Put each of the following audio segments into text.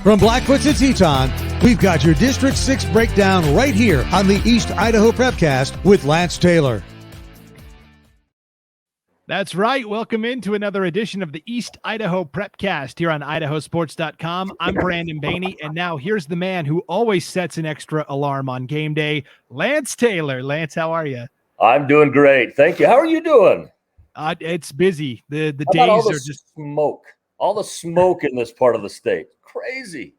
From Blackfoot to Teton, we've got your District 6 breakdown right here on the East Idaho Prepcast with Lance Taylor. That's right. Welcome into another edition of the East Idaho Prepcast here on IdahoSports.com. I'm Brandon Bainey, and now here's the man who always sets an extra alarm on game day, Lance Taylor. Lance, how are you? I'm doing great. Thank you. How are you doing? It's busy. The How about all days the are just smoke. All the smoke in this part of the state. Crazy.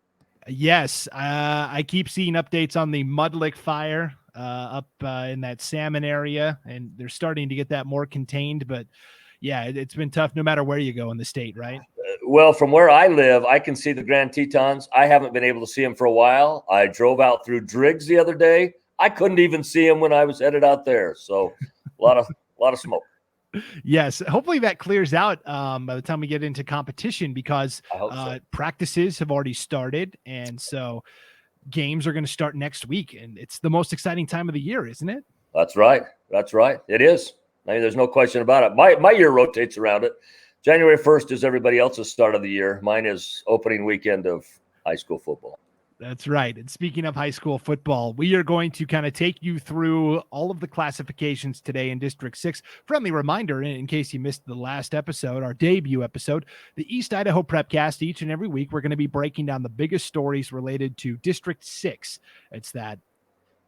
Yes. I keep seeing updates on the Mudlick fire up in that Salmon area, and they're starting to get that more contained. But yeah, it's been tough no matter where you go in the state, right? Well, from where I live, I can see the Grand Tetons. I haven't been able to see them for a while. I drove out through Driggs the other day. I couldn't even see them when I was headed out there. So a lot of smoke. Yes, hopefully that clears out by the time we get into competition, because practices have already started, and so games are going to start next week, and it's the most exciting time of the year, isn't it? That's right. It is. I mean, there's no question about it. My year rotates around it. January 1st is everybody else's start of the year. Mine is opening weekend of high school football. That's right. And speaking of high school football, we are going to kind of take you through all of the classifications today in District 6. Friendly reminder, in case you missed the last episode, our debut episode, the East Idaho Prepcast, each and every week, we're going to be breaking down the biggest stories related to District 6. It's that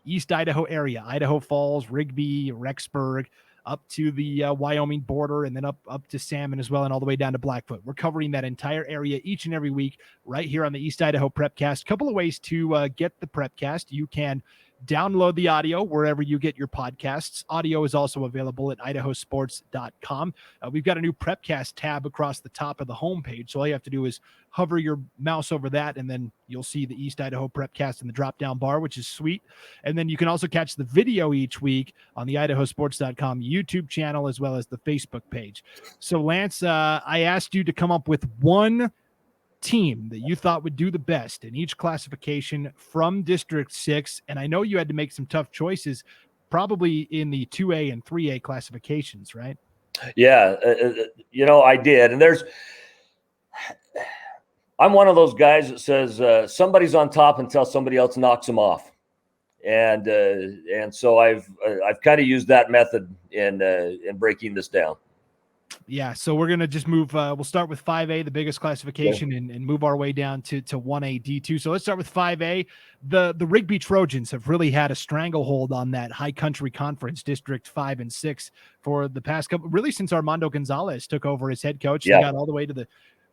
East Idaho area, Idaho Falls, Rigby, Rexburg, up to the Wyoming border, and then up to Salmon as well, and all the way down to Blackfoot. We're covering that entire area each and every week right here on the East Idaho Prepcast. A couple of ways to get the Prepcast. You can download the audio wherever you get your podcasts. Audio is also available at IdahoSports.com. We've got a new Prepcast tab across the top of the homepage, so all you have to do is hover your mouse over that, and then you'll see the East Idaho Prepcast in the drop-down bar, which is sweet. And then you can also catch the video each week on the IdahoSports.com YouTube channel, as well as the Facebook page. So, Lance, I asked you to come up with one team that you thought would do the best in each classification from District 6, and I know you had to make some tough choices, probably in the 2A and 3A classifications, right? Yeah, I did. And I'm one of those guys that says somebody's on top until somebody else knocks them off, and so I've kind of used that method in breaking this down. Yeah, so we're going to just move. We'll start with 5A, the biggest classification, and move our way down to 1A D2. So let's start with 5A. The Rigby Trojans have really had a stranglehold on that high country conference, District 5 and 6, for the past couple, really since Armando Gonzalez took over as head coach. Yeah. They got all the way to the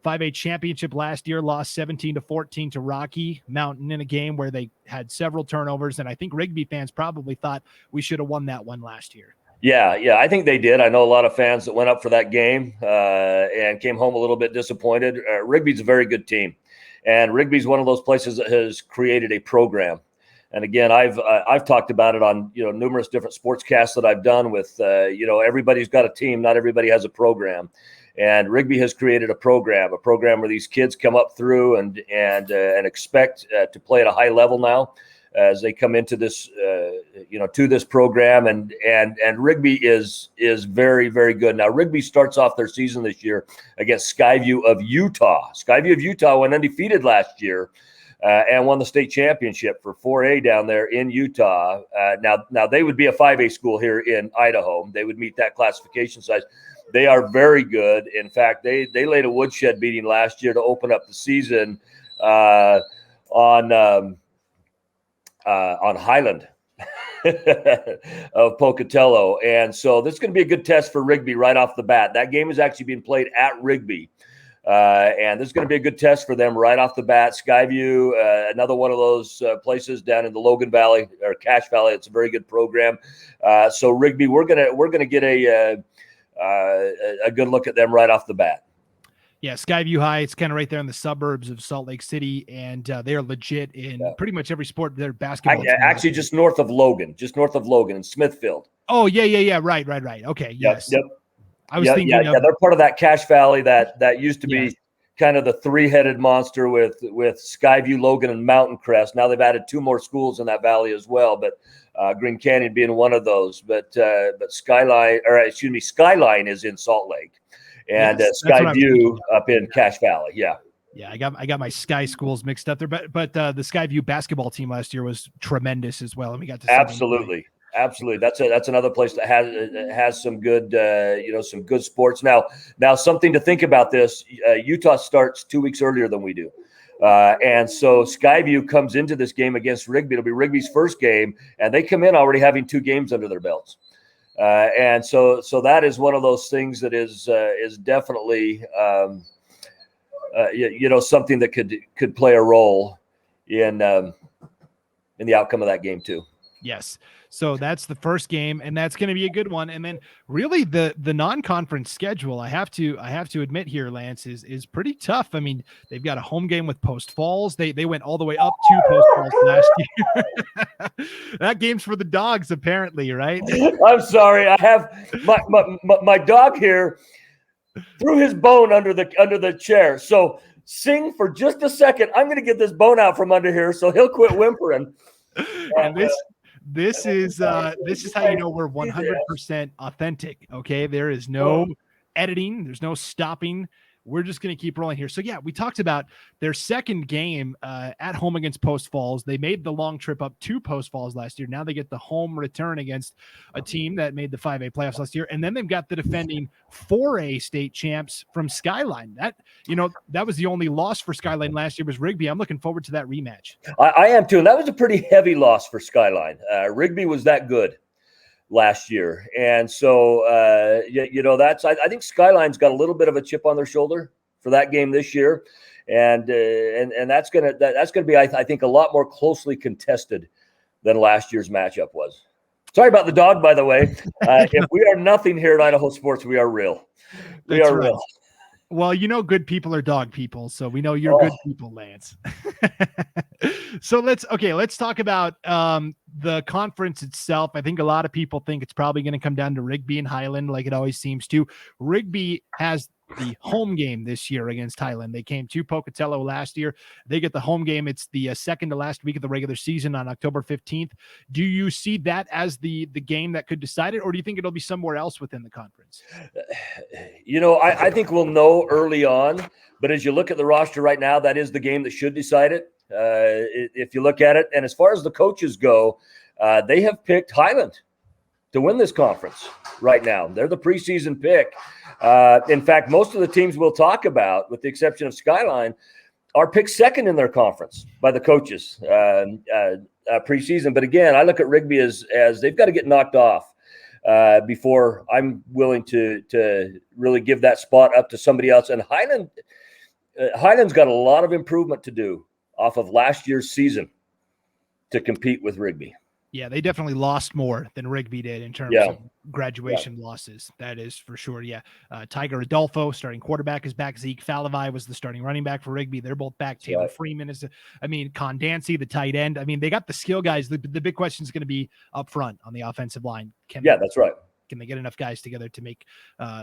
5A championship last year, lost 17-14 to Rocky Mountain in a game where they had several turnovers. And I think Rigby fans probably thought we should have won that one last year. Yeah, I think they did. I know a lot of fans that went up for that game and came home a little bit disappointed. Rigby's a very good team, and Rigby's one of those places that has created a program. And again, I've talked about it on numerous different sportscasts that I've done with everybody's got a team, not everybody has a program. And Rigby has created a program where these kids come up through and expect to play at a high level now as they come into this, to this program, and Rigby is very, very good. Now, Rigby starts off their season this year against Skyview of Utah. Skyview of Utah went undefeated last year and won the state championship for 4A down there in Utah. Now they would be a 5A school here in Idaho. They would meet that classification size. They are very good. In fact, they laid a woodshed beating last year to open up the season on Highland of Pocatello. And so this is going to be a good test for Rigby right off the bat. That game is actually being played at Rigby. And this is going to be a good test for them right off the bat. Skyview, another one of those places down in the Logan Valley or Cache Valley. It's a very good program. So Rigby, we're gonna get a good look at them right off the bat. Yeah, Skyview High, it's kind of right there in the suburbs of Salt Lake City, and they are legit in pretty much every sport. They're basketball. Actually, just north of Logan in Smithfield. Oh, yeah. Right. Okay, yes. Yep. I was thinking they're part of that Cache Valley that used to be kind of the three-headed monster with Skyview, Logan, and Mountain Crest. Now they've added two more schools in that valley as well, but Green Canyon being one of those. But Skyline is in Salt Lake. And Skyview up in Cache Valley, Yeah, I got my Sky schools mixed up there, but the Skyview basketball team last year was tremendous as well, and we got to Absolutely. That's another place that has some good some good sports. Now something to think about this. Utah starts 2 weeks earlier than we do. And so Skyview comes into this game against Rigby. It'll be Rigby's first game, and they come in already having 2 games under their belts. And so that is one of those things that is definitely something that could play a role in the outcome of that game too. Yes. So that's the first game, and that's going to be a good one. And then really the non-conference schedule, I have to admit here, Lance, is pretty tough. I mean, they've got a home game with Post Falls. They went all the way up to Post Falls last year. That game's for the dogs, apparently, right? I'm sorry. I have my dog here threw his bone under the chair. So sing for just a second. I'm going to get this bone out from under here so he'll quit whimpering. And this is how you know we're 100% authentic. Okay, there is no editing, there's no stopping. We're just going to keep rolling here. So yeah, we talked about their second game at home against Post Falls. They made the long trip up to Post Falls last year. Now they get the home return against a team that made the 5A playoffs last year. And then they've got the defending 4A state champs from Skyline. That was the only loss for Skyline last year was Rigby. I'm looking forward to that rematch. I am too. And that was a pretty heavy loss for Skyline. Rigby was that good last year. And so, I think Skyline's got a little bit of a chip on their shoulder for that game this year. And that's going to be, I think, a lot more closely contested than last year's matchup was. Sorry about the dog, by the way. If we are nothing here at Idaho Sports, we are real. We are real. Well, good people are dog people, so we know you're good people, Lance. So let's talk about the conference itself. I think a lot of people think it's probably going to come down to Rigby and Highland, like it always seems to. Rigby has the home game this year against Highland. They came to Pocatello last year. They get the home game. It's the second to last week of the regular season on October 15th. Do you see that as the game that could decide it, or do you think it'll be somewhere else within the conference? I think we'll know early on, but as you look at the roster right now, that is the game that should decide it. If you look at it, and as far as the coaches go, they have picked Highland to win this conference right now. They're the preseason pick. In fact, most of the teams we'll talk about, with the exception of Skyline, are picked second in their conference by the coaches preseason. But again, I look at Rigby as they've got to get knocked off before I'm willing to really give that spot up to somebody else. And Highland's got a lot of improvement to do off of last year's season to compete with Rigby. Yeah, they definitely lost more than Rigby did in terms of graduation losses. That is for sure. Yeah. Tiger Adolfo, starting quarterback, is back. Zeke Falavai was the starting running back for Rigby. They're both back. Taylor Freeman Con Dancy, the tight end. I mean, they got the skill guys. The big question is going to be up front on the offensive line. That's right. Can they get enough guys together to make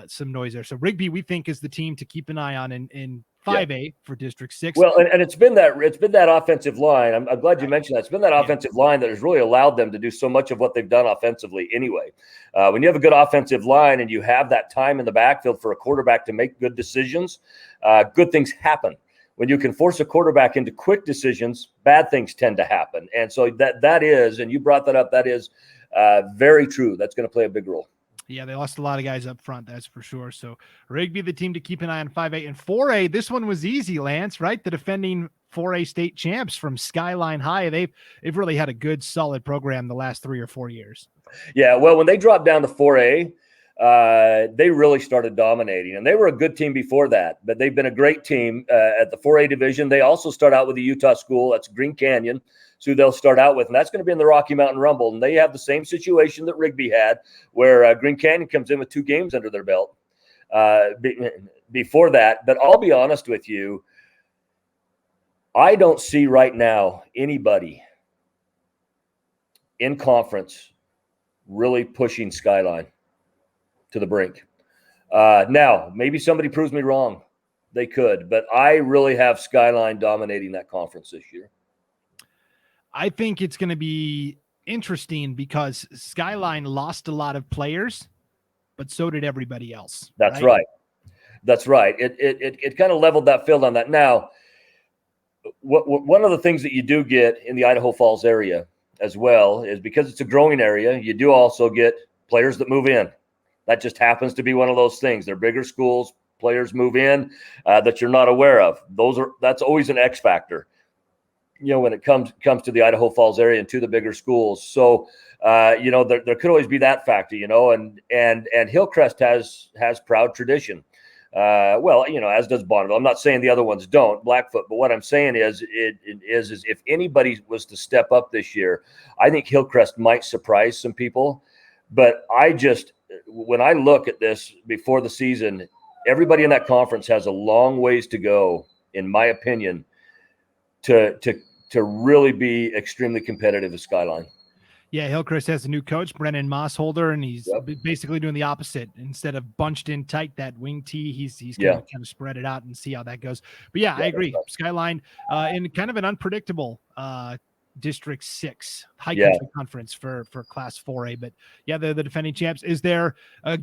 some noise there? So Rigby, we think, is the team to keep an eye on in 5A for District 6. Well, and it's been that offensive line. I'm glad you mentioned that. It's been that offensive line that has really allowed them to do so much of what they've done offensively anyway. When you have a good offensive line and you have that time in the backfield for a quarterback to make good decisions, good things happen. When you can force a quarterback into quick decisions, bad things tend to happen. And so that is, and you brought that up, that is very true. That's going to play a big role. Yeah, they lost a lot of guys up front, that's for sure. So Rigby, the team to keep an eye on 5A. And 4A, this one was easy, Lance, right? The defending 4A state champs from Skyline High. They've really had a good, solid program the last 3 or 4 years. Yeah, well, when they dropped down to 4A, they really started dominating. And they were a good team before that, but they've been a great team at the 4A division. They also start out with a Utah school. That's Green Canyon. Who they'll start out with, and that's going to be in the Rocky Mountain Rumble. And they have the same situation that Rigby had, where Green Canyon comes in with 2 games under their belt before that. But I'll be honest with you, I don't see right now anybody in conference really pushing Skyline to the brink. Now, maybe somebody proves me wrong. They could, but I really have Skyline dominating that conference this year. I think it's going to be interesting because Skyline lost a lot of players, but so did everybody else. That's right. That's right. It kind of leveled that field on that. Now, one of the things that you do get in the Idaho Falls area as well is because it's a growing area, you do also get players that move in. That just happens to be one of those things. They're bigger schools, players move in that you're not aware of. That's always an X factor, when it comes to the Idaho Falls area and to the bigger schools. So, there could always be that factor, and Hillcrest has proud tradition. As does Bonneville. I'm not saying the other ones don't, Blackfoot, but what I'm saying is if anybody was to step up this year, I think Hillcrest might surprise some people. But when I look at this before the season, everybody in that conference has a long ways to go, in my opinion, to really be extremely competitive with Skyline. Yeah, Hillcrest has a new coach, Brennan Mossholder, and he's basically doing the opposite. Instead of bunched in tight, that wing T, he's going to kind of spread it out and see how that goes. But yeah, I agree. Skyline in kind of an unpredictable District 6 high country conference for Class 4A. But yeah, the defending champs. Is there a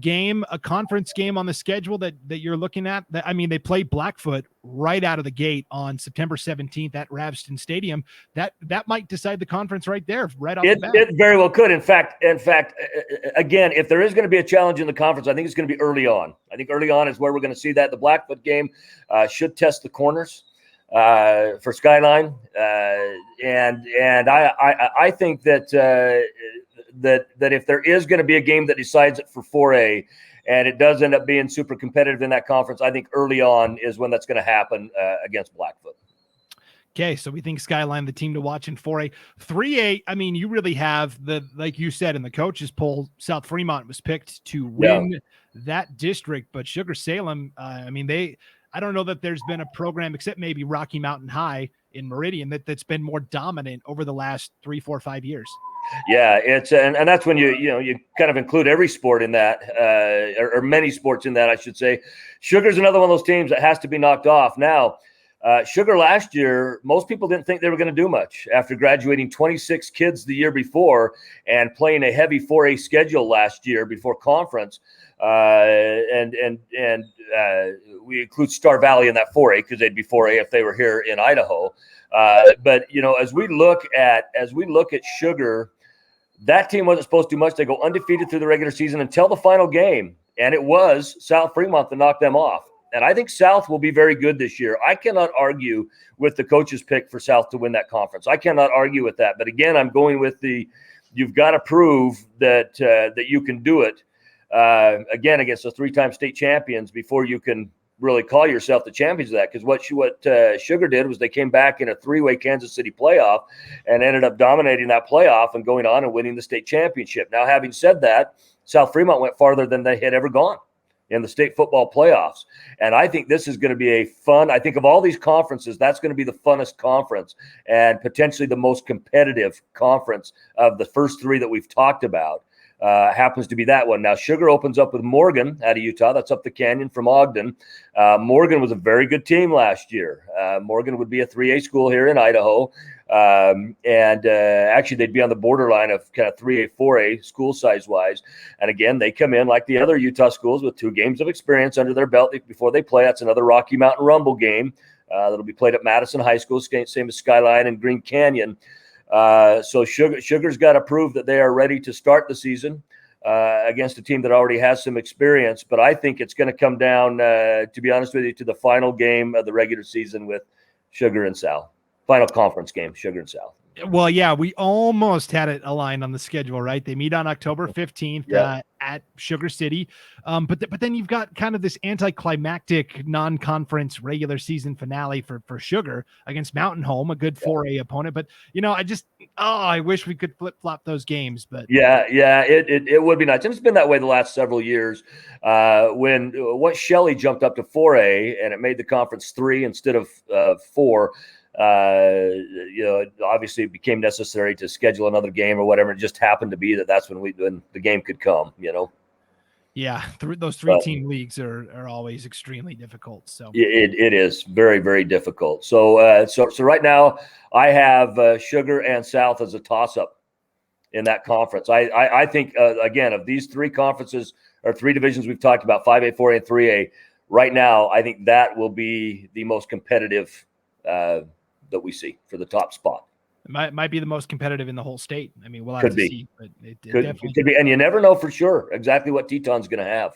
conference game on the schedule that you're looking at? They play Blackfoot right out of the gate on September 17th at Ravston Stadium. That might decide the conference right there, right off the bat. It very well could. In fact, again, if there is going to be a challenge in the conference, I think it's going to be early on. I think early on is where we're going to see that. The Blackfoot game should test the corners for Skyline, and I think that if there is going to be a game that decides it for 4A, and it does end up being super competitive in that conference, I think early on is when that's going to happen against Blackfoot. Okay, so we think Skyline, the team to watch in 4A. 3A, you really have like you said, in the coaches poll, South Fremont was picked to win that district, but Sugar Salem, I don't know that there's been a program except maybe Rocky Mountain High in Meridian that's been more dominant over the last 3, 4, 5 years. Yeah, it's and that's when you kind of include every sport in that, or many sports in that, I should say. Sugar's another one of those teams that has to be knocked off. Now, Sugar last year, most people didn't think they were going to do much after graduating 26 kids the year before and playing a heavy 4A schedule last year before conference. And we include Star Valley in that 4A because they'd be 4A if they were here in Idaho. But as we look at Sugar, that team wasn't supposed to do much. They go undefeated through the regular season until the final game, and it was South Fremont that knocked them off. And I think South will be very good this year. I cannot argue with the coach's pick for South to win that conference. I cannot argue with that. But again, I'm going with you've got to prove that you can do it. Again, against the 3-time state champions before you can really call yourself the champions of that. Because what Sugar did was they came back in a 3-way Kansas City playoff and ended up dominating that playoff and going on and winning the state championship. Now, having said that, South Fremont went farther than they had ever gone in the state football playoffs. And I think this is going to be I think of all these conferences, that's going to be the funnest conference and potentially the most competitive conference of the first 3 that we've talked about. Happens to be that one. Now, Sugar opens up with Morgan out of Utah. That's up the canyon from Ogden. Morgan was a very good team last year. Morgan would be a 3A school here in Idaho. Actually, they'd be on the borderline of kind of 3A, 4A school size-wise. And again, they come in like the other Utah schools with 2 games of experience under their belt before they play. That's another Rocky Mountain Rumble game that'll be played at Madison High School, same as Skyline and Green Canyon. So Sugar's got to prove that they are ready to start the season against a team that already has some experience. But I think it's going to come down, to be honest with you, to the final game of the regular season with Sugar and South. Final conference game, Sugar and South. Well, yeah, we almost had it aligned on the schedule, right? They meet on October 15th at Sugar City. But then you've got kind of this anticlimactic non-conference regular season finale for Sugar against Mountain Home, a good 4A opponent. But, I wish we could flip-flop those games. But it would be nice. And it's been that way the last several years. Once Shelley jumped up to 4A and it made the conference 3 instead of 4, obviously it became necessary to schedule another game or whatever. It just happened to be that's when the game could come, Yeah, those 3-team leagues are always extremely difficult. So it is very, very difficult. So right now I have Sugar and South as a toss-up in that conference. I think again, of these 3 conferences or 3 divisions we've talked about, 5A, 4A, and 3A, right now I think that will be the most competitive that we see for the top spot. It might be the most competitive in the whole state. I mean, we'll have Could to be. see, but it Could definitely be, and you never know for sure exactly what Teton's going to have.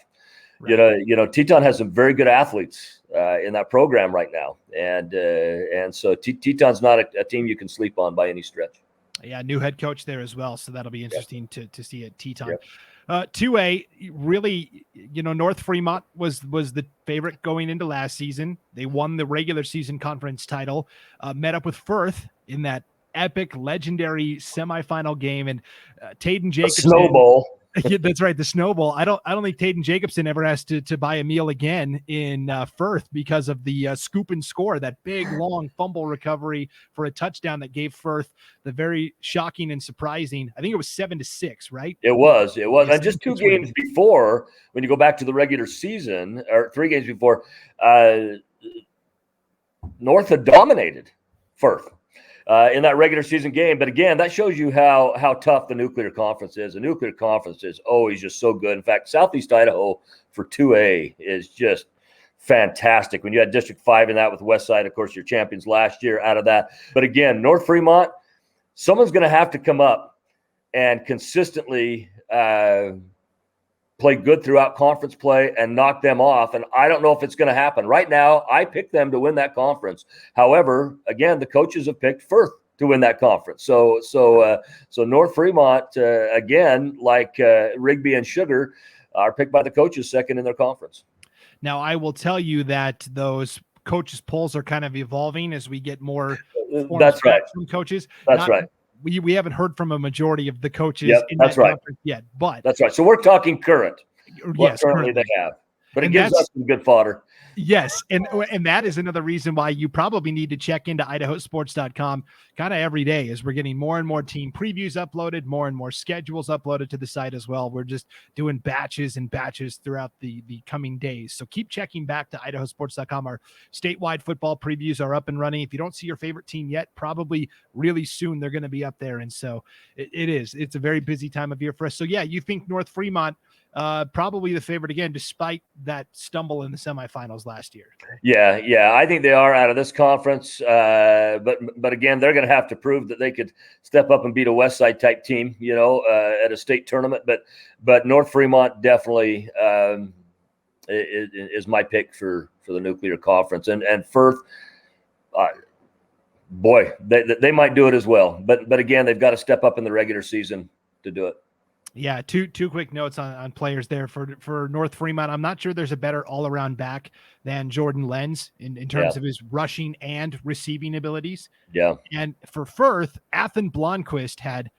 Right. You know, Teton has some very good athletes in that program right now, and so Teton's not a team you can sleep on by any stretch. Yeah, new head coach there as well, so that'll be interesting to see at Teton. Yep. 2A, really, you know, North Fremont was the favorite going into last season. They won the regular season conference title, met up with Firth in that epic, legendary semifinal game, and Taden Jacobson. Snow Bowl. Yeah, that's right, the Snowball. I don't think Taden Jacobson ever has to buy a meal again in Firth because of the scoop and score, that big long fumble recovery for a touchdown that gave Firth the very shocking and surprising. I think it was 7-6, right? It was, and just 2 games wins. before, when you go back to the regular season, or 3 games before, North had dominated Firth in that regular season game. But again, that shows you how tough the Nuclear Conference is. The Nuclear Conference is always just so good. In fact, Southeast Idaho for 2A is just fantastic. When you had District 5 in that with Westside, of course, your champions last year out of that. But again, North Fremont, someone's going to have to come up and consistently play good throughout conference play and knock them off. And I don't know if it's going to happen. Right now, I picked them to win that conference. However, again, the coaches have picked Firth to win that conference. So North Fremont, again, like Rigby and Sugar, are picked by the coaches second in their conference. Now, I will tell you that those coaches' polls are kind of evolving as we get more That's right. from coaches. That's right. We haven't heard from a majority of the coaches in that's that right. conference yet, but that's right. So we're talking current. Yes, currently they have, but it and gives us some good fodder. Yes, and that is another reason why you probably need to check into IdahoSports.com kind of every day, as we're getting more and more team previews uploaded, more and more schedules uploaded to the site as well. We're just doing batches and batches throughout the coming days. So keep checking back to IdahoSports.com. Our statewide football previews are up and running. If you don't see your favorite team yet, probably really soon they're going to be up there. And so it's a very busy time of year for us. So yeah, you think North Fremont probably the favorite again, despite that stumble in the semifinals last year. Yeah, I think they are out of this conference. But again, they're going to have to prove that they could step up and beat a Westside type team, you know, at a state tournament. But North Fremont definitely is my pick for the Nuclear Conference, and Firth. Boy, they might do it as well. But again, they've got to step up in the regular season to do it. Yeah, two quick notes on players there for North Fremont. I'm not sure there's a better all-around back than Jordan Lenz in terms of his rushing and receiving abilities. Yeah. And for Firth, Athen Blomqvist had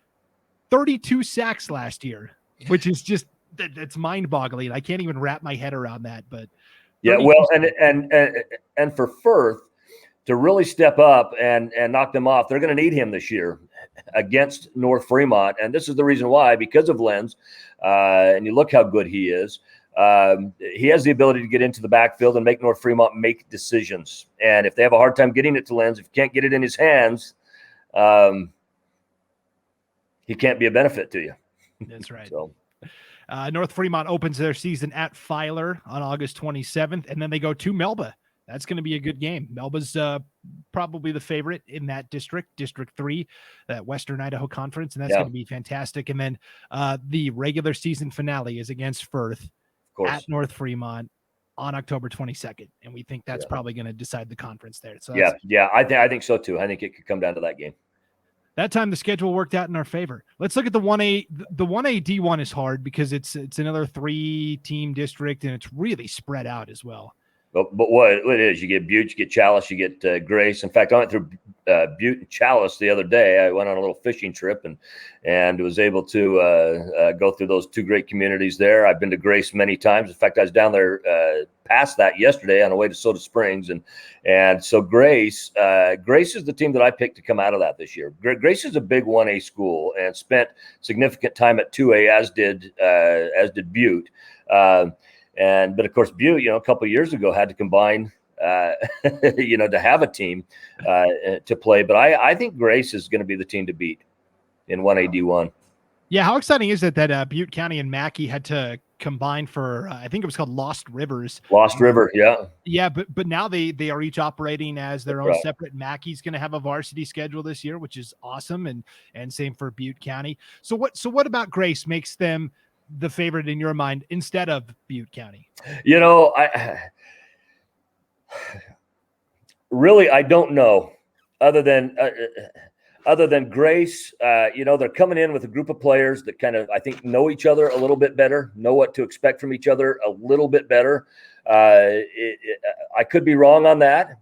32 sacks last year, which is just that's mind-boggling. I can't even wrap my head around that. But yeah, well, and for Firth to really step up and knock them off, they're going to need him this year against North Fremont. And this is the reason why, because of Lenz, and you look how good he is. He has the ability to get into the backfield and make North Fremont make decisions. And if they have a hard time getting it to Lenz, if you can't get it in his hands, he can't be a benefit to you. That's right. So. North Fremont opens their season at Filer on August 27th, and then they go to Melba. That's going to be a good game. Melba's probably the favorite in that District 3, that Western Idaho Conference, and that's going to be fantastic. And then the regular season finale is against Firth at North Fremont on October 22nd, and we think that's probably going to decide the conference there. So I think so too. I think it could come down to that game. That time the schedule worked out in our favor. Let's look at the 1A. The 1A D1 is hard because it's another 3-team district, and it's really spread out as well. But what it is, you get Butte, you get Chalice, you get Grace. In fact, I went through Butte and Chalice the other day. I went on a little fishing trip and was able to go through those 2 great communities there. I've been to Grace many times. In fact, I was down there past that yesterday on the way to Soda Springs. And so Grace is the team that I picked to come out of that this year. Grace is a big 1A school and spent significant time at 2A, as did Butte. But of course, Butte, a couple of years ago had to combine, to have a team to play. But I think Grace is going to be the team to beat in 1A D1. Yeah, how exciting is it that Butte County and Mackey had to combine for I think it was called Lost Rivers. Lost River, yeah. Yeah, but now they are each operating as their That's own right. separate. Mackey's going to have a varsity schedule this year, which is awesome, and same for Butte County. So what about Grace makes them the favorite in your mind instead of Butte County? I really, I don't know, other than Grace. They're coming in with a group of players that kind of, I think, know each other a little bit better, know what to expect from each other a little bit better. I could be wrong on that,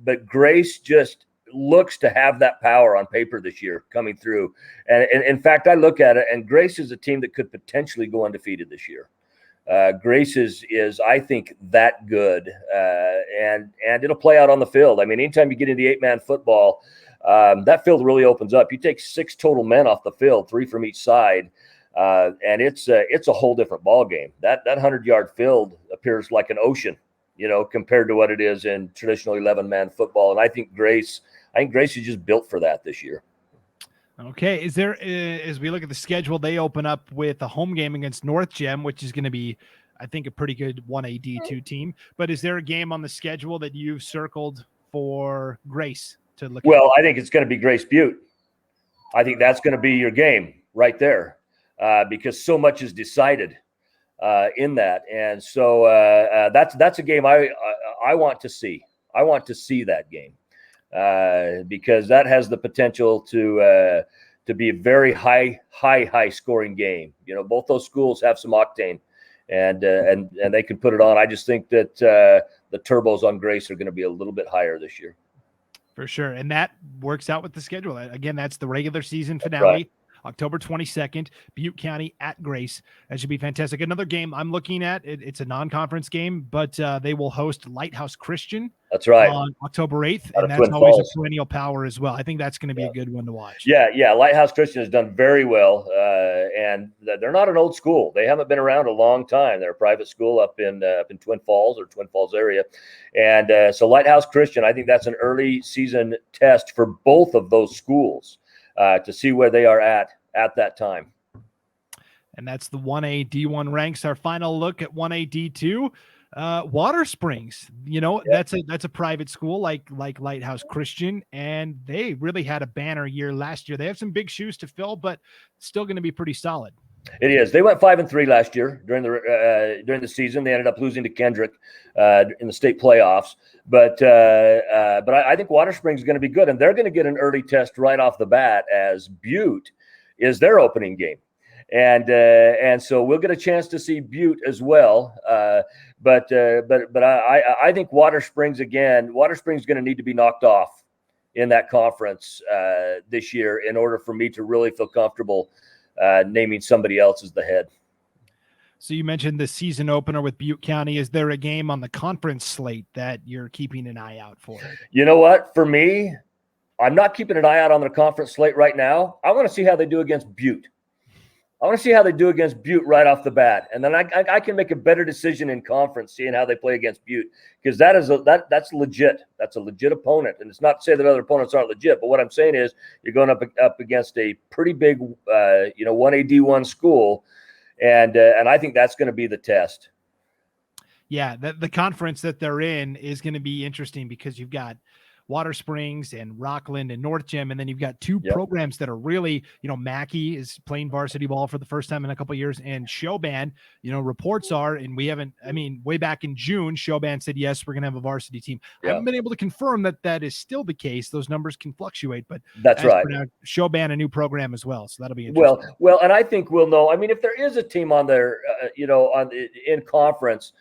but Grace just looks to have that power on paper this year coming through. And in fact, I look at it, and Grace is a team that could potentially go undefeated this year. Grace is I think that good, and it'll play out on the field. I mean, anytime you get into the 8-man football, that field really opens up. You take 6 total men off the field, 3 from each side, and it's a whole different ball game. That 100-yard field appears like an ocean, compared to what it is in traditional 11-man football. And I think Grace is just built for that this year. Okay. Is there, as we look at the schedule, they open up with a home game against North Gem, which is going to be, I think, a pretty good 1A D2 team. But is there a game on the schedule that you've circled for Grace to look at? Well, I think it's going to be Grace Butte. I think that's going to be your game right there, because so much is decided in that. And so that's a game I want to see. I want to see that game. Because that has the potential to be a very high scoring game. Both those schools have some octane, and they can put it on. I just think that the turbos on Grace are going to be a little bit higher this year. For sure. And that works out with the schedule. Again, that's the regular season finale. Right. October 22nd, Butte County at Grace. That should be fantastic. Another game I'm looking at, it's a non-conference game, but they will host Lighthouse Christian. That's right. On October 8th, and that's always a perennial power as well. I think that's going to be a good one to watch. Yeah. Lighthouse Christian has done very well, and they're not an old school. They haven't been around a long time. They're a private school up in Twin Falls area, and so Lighthouse Christian, I think that's an early season test for both of those schools to see where they are at that time. And that's the 1A D1 ranks. Our final look at 1A D2. Water Springs, that's a private school like Lighthouse Christian, and they really had a banner year last year. They have some big shoes to fill, but still going to be pretty solid. It is. They went 5-3 last year during the season. They ended up losing to Kendrick in the state playoffs, but I think Water Springs is going to be good, and they're going to get an early test right off the bat as Butte is their opening game. And so we'll get a chance to see Butte as well. But I think Water Springs is going to need to be knocked off in that conference this year in order for me to really feel comfortable naming somebody else as the head. So you mentioned the season opener with Butte County. Is there a game on the conference slate that you're keeping an eye out for? You know what? For me, I'm not keeping an eye out on the conference slate right now. I want to see how they do against Butte. I want to see how they do against Butte right off the bat, and then I can make a better decision in conference seeing how they play against Butte, because that's legit. That's a legit opponent, and it's not to say that other opponents aren't legit, but what I'm saying is you're going up against a pretty big 1A D1 school, and I think that's going to be the test. Yeah, the conference that they're in is going to be interesting because you've got Water Springs and Rockland and North Gem, and then you've got two programs that are really, Mackey is playing varsity ball for the first time in a couple of years, and Showban, reports are, and we haven't, way back in June, Showban said, yes, we're going to have a varsity team. I haven't been able to confirm that is still the case. Those numbers can fluctuate, but that's right. Now, Showban, a new program as well. So that'll be interesting. Well, and I think we'll know, if there is a team on there, in conference,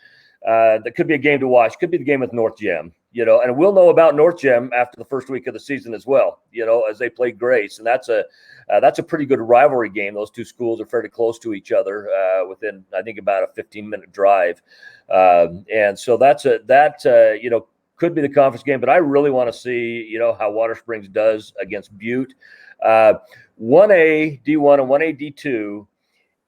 that could be a game to watch, could be the game with North Gem. And we'll know about North Gem after the first week of the season as well, as they play Grace. And that's a pretty good rivalry game. Those two schools are fairly close to each other within, I think, about a 15-minute drive. And so that could be the conference game. But I really want to see, how Water Springs does against Butte. 1A D1 and 1A D2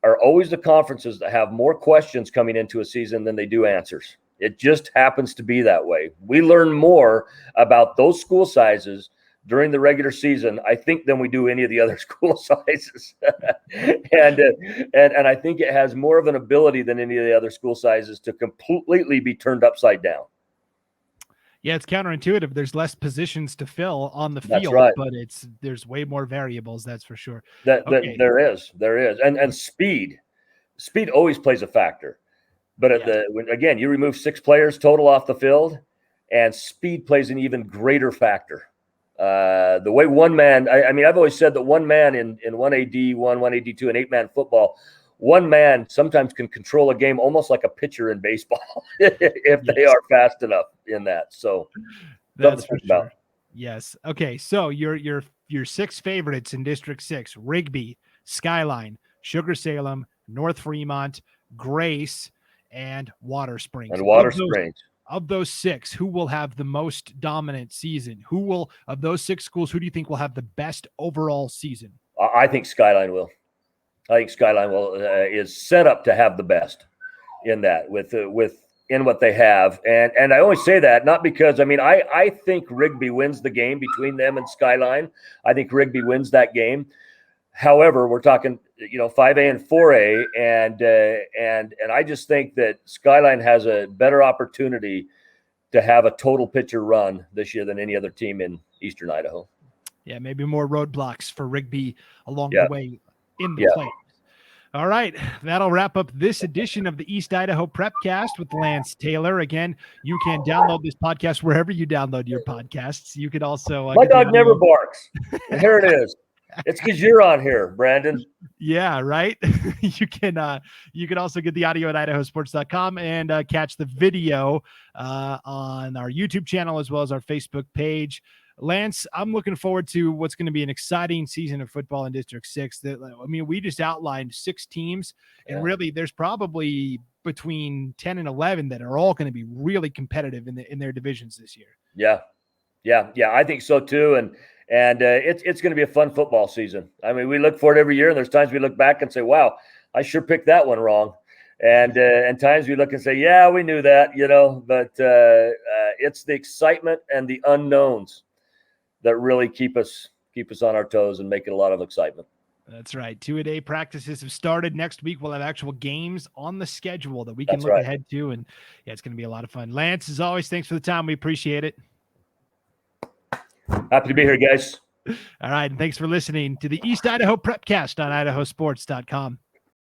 are always the conferences that have more questions coming into a season than they do answers. It just happens to be that way. We learn more about those school sizes during the regular season, I think, than we do any of the other school sizes. and I think it has more of an ability than any of the other school sizes to completely be turned upside down. Yeah, it's counterintuitive. There's less positions to fill on the That's field, right. but there's way more variables, that's for sure. That there is. And speed always plays a factor. But again, you remove 6 players total off the field, and speed plays an even greater factor. The way one man, I mean, I've always said that one man in 1AD1, 1AD2, and 8-man football, one man sometimes can control a game almost like a pitcher in baseball if they are fast enough in that. So that's for sure. Yes. Okay. So your 6 favorites in District 6: Rigby, Skyline, Sugar Salem, North Fremont, Grace, and Water Springs. Of those 6, who will have the most dominant season? Of those 6 schools, who do you think will have the best overall season? I think Skyline will. I think Skyline is set up to have the best in that in what they have. And I always say that not because, I mean, I think Rigby wins the game between them and Skyline. I think Rigby wins that game. However, we're talking, 5A and 4A, and I just think that Skyline has a better opportunity to have a total pitcher run this year than any other team in Eastern Idaho. Yeah, maybe more roadblocks for Rigby along the way in the play. All right, that'll wrap up this edition of the East Idaho Prepcast with Lance Taylor. Again, you can download this podcast wherever you download your podcasts. You could also my dog never barks. And here it is. It's because you're on here, Brandon. Yeah, right. You can also get the audio at IdahoSports.com and catch the video on our YouTube channel as well as our Facebook page. Lance, I'm looking forward to what's going to be an exciting season of football in District 6. We just outlined 6 teams, and really there's probably between 10 and 11 that are all going to be really competitive in their divisions this year. Yeah, I think so too. And it's going to be a fun football season. I mean, we look for it every year, and there's times we look back and say, wow, I sure picked that one wrong. And times we look and say, yeah, we knew that, but it's the excitement and the unknowns that really keep us on our toes and make it a lot of excitement. That's right. 2-a-day practices have started. Next week, we'll have actual games on the schedule that we can look ahead to. And it's going to be a lot of fun. Lance, as always, thanks for the time. We appreciate it. Happy to be here, guys. All right. And thanks for listening to the East Idaho Prepcast on IdahoSports.com.